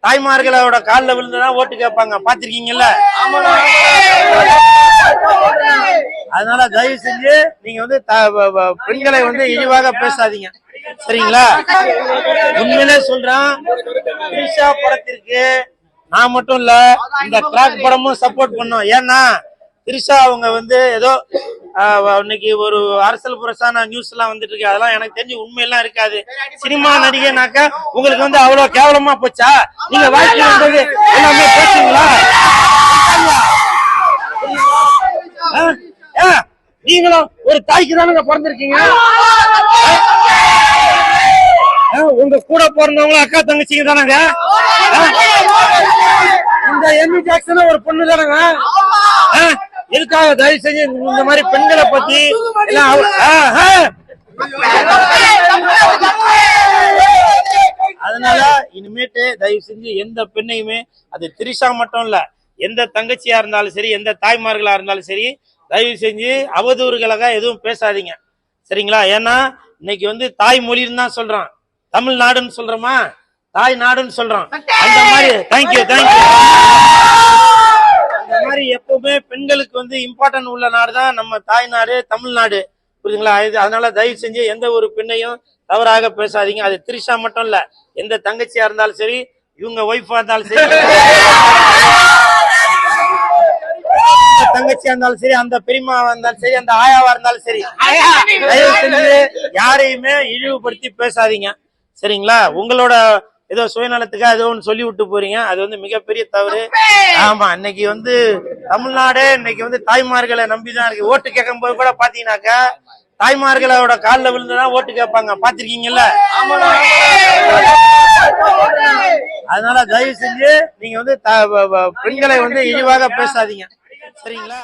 தாய்மார்களோட காலில் விழுந்துதான் ஓட்டு கேட்பாங்க, பாத்திருக்கீங்கல்ல. அதனால தயவு செஞ்சு நீங்க வந்து பெண்களை வந்து இழிவாக பேசாதீங்க, சரிங்களா? உண்மையிலே சொல்றேன், திரிஷா படத்திற்கு நான் மட்டும் இல்ல, இந்த கிராக் படமும் சப்போர்ட் பண்ணோம். ஏன்னா திரிஷா அவங்க வந்து ஏதோ இன்னைக்கு ஒரு அரசியல் புரசான நியூஸ் எல்லாம் வந்துட்டு இருக்கு, அதெல்லாம் எனக்கு தெரிஞ்சு உண்மையெல்லாம் இருக்காது. சினிமா நடிகைனாக்கா உங்களுக்கு வந்து அவ்வளவு கேவலமா போச்சா? நீங்க வாழ்க்கை வந்தது எல்லாமே பேசுங்களா? நீங்களும் ஒரு தாய்க்கு தானுங்க பிறந்திருக்கீங்க. உங்க கூட பிறந்தவங்களும் அக்கா தங்கச்சிங்க தானங்க. இந்த எமி ஜாக்சன் ஒரு பொண்ணு தானங்க. எதுக்காக தயவு செஞ்சு இந்த மாதிரி பெண்களை பத்தி அதனால இனிமேட்டு தயவு செஞ்சு எந்த பெண்ணையுமே, அது திரிஷா மட்டும் இல்ல, எந்த தங்கச்சியா இருந்தாலும் சரி, எந்த தாய்மார்களா இருந்தாலும் சரி, தயவு செஞ்சு அவதூறுகளாக எதுவும் பேசாதீங்க, சரிங்களா? ஏன்னா இன்னைக்கு வந்து தாய்மொழின்னு தான் சொல்றான், தமிழ்நாடுன்னு சொல்றோமா, தாய் நாடுன்னு சொல்றோம். அந்த மாதிரி தேங்க்யூ அந்த மாதிரி எப்பவுமே பெண்களுக்கு வந்து இம்பார்ட்டன்ட் உள்ள நாடு தான் நம்ம தாய்நாடு, தமிழ்நாடு, புரியுதுங்களா? அதனால தயவு செஞ்சு எந்த ஒரு பெண்ணையும் தவறாக பேசாதீங்க. அது திரிஷா மட்டும் இல்ல, எந்த தங்கச்சியா இருந்தாலும் சரி, இவங்க ஒய்ஃபா இருந்தாலும் சரி, தங்கச்சியா இருந்தாலும் சரி, அந்த பெரியமாவா இருந்தாலும் சரி, அந்த ஆயாவா இருந்தாலும் சரி, தயவு செஞ்சு யாரையுமே இழிவுபடுத்தி பேசாதீங்க, சரிங்களா? உங்களோட ஏதோ சுயநலத்துக்காக ஏதோ ஒன்று சொல்லி விட்டு போறீங்க, அது வந்து மிகப்பெரிய தவறு. ஆமா, இன்னைக்கு வந்து தமிழ்நாடு இன்னைக்கு வந்து தாய்மார்களை நம்பிதான் இருக்கு. ஓட்டு கேட்கும் போது கூட பாத்தீங்கன்னாக்கா தாய்மார்களோட காலில் விழுந்துதான் ஓட்டு கேட்பாங்க, பாத்திருக்கீங்கல்ல. அதனால தயவு செஞ்சு நீங்க வந்து பெண்களை வந்து இழிவாக பேசாதீங்க, சரிங்களா?